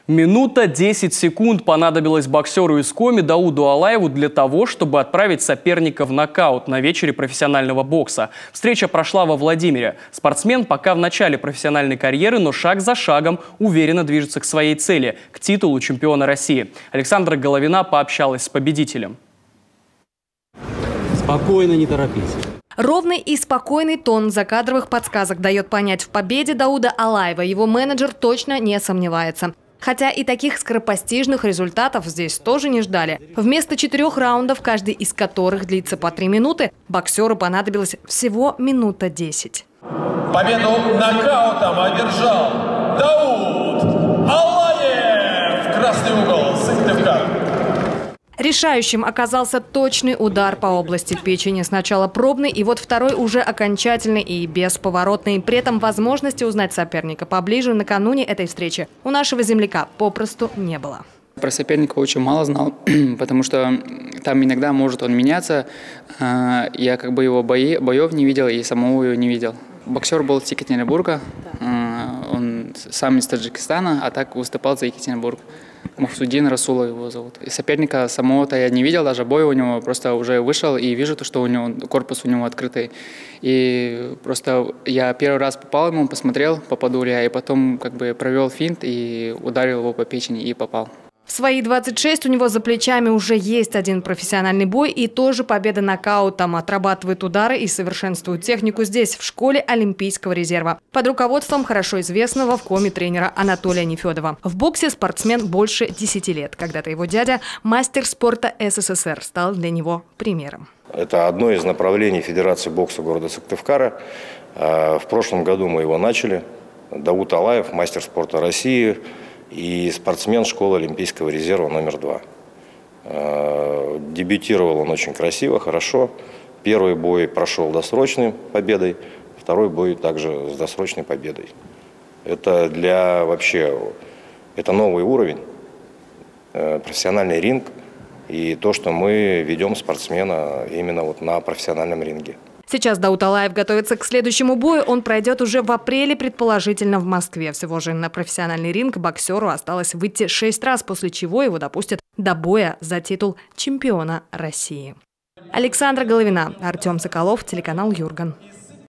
Минута 10 секунд понадобилось боксеру из Коми Дауду Алаеву для того, чтобы отправить соперника в нокаут на вечере профессионального бокса. Встреча прошла во Владимире. Спортсмен пока в начале профессиональной карьеры, но шаг за шагом уверенно движется к своей цели – к титулу чемпиона России. Александра Головина пообщалась с победителем. Спокойно, не торопись. Ровный и спокойный тон закадровых подсказок дает понять, в победе Дауда Алаева его менеджер точно не сомневается. Хотя и таких скоропостижных результатов здесь тоже не ждали. Вместо 4 раундов, каждый из которых длится по 3 минуты, боксеру понадобилось всего минута 10. Победу нокаутом одержал Дауд Алаев! Красный угол, Сыктывкар. Решающим оказался точный удар по области печени. Сначала пробный, и вот второй уже окончательный и бесповоротный. При этом возможности узнать соперника поближе накануне этой встречи у нашего земляка попросту не было. Про соперника очень мало знал, потому что там иногда может он меняться. Я как бы его боев не видел и самого его не видел. Боксер был из Екатеринбурга, он сам из Таджикистана, а так выступал за Екатеринбург. Мухсудин Расулов его зовут. И соперника самого-то я не видел, даже бой у него, просто уже вышел и вижу, что у него корпус у него открытый. И просто я первый раз попал ему, посмотрел, попаду ли я, и потом как бы провел финт и ударил его по печени и попал. В свои 26 у него за плечами уже есть один профессиональный бой и тоже победа нокаутом. Отрабатывает удары и совершенствует технику здесь, в школе Олимпийского резерва. Под руководством хорошо известного в Коми тренера Анатолия Нефедова. В боксе спортсмен больше 10 лет. Когда-то его дядя, мастер спорта СССР, стал для него примером. Это одно из направлений Федерации бокса города Сыктывкара. В прошлом году мы его начали. Дауд Алаев, мастер спорта России и спортсмен школы Олимпийского резерва номер 2. Дебютировал он очень красиво, хорошо. Первый бой прошел досрочной победой, второй бой также с досрочной победой. Это это новый уровень, профессиональный ринг и то, что мы ведем спортсмена именно вот на профессиональном ринге. Сейчас Дауд Алаев готовится к следующему бою. Он пройдет уже в апреле, предположительно, в Москве. Всего же на профессиональный ринг боксеру осталось выйти 6 раз, после чего его допустят до боя за титул чемпиона России. Александра Головина, Артем Соколов, телеканал Юрган.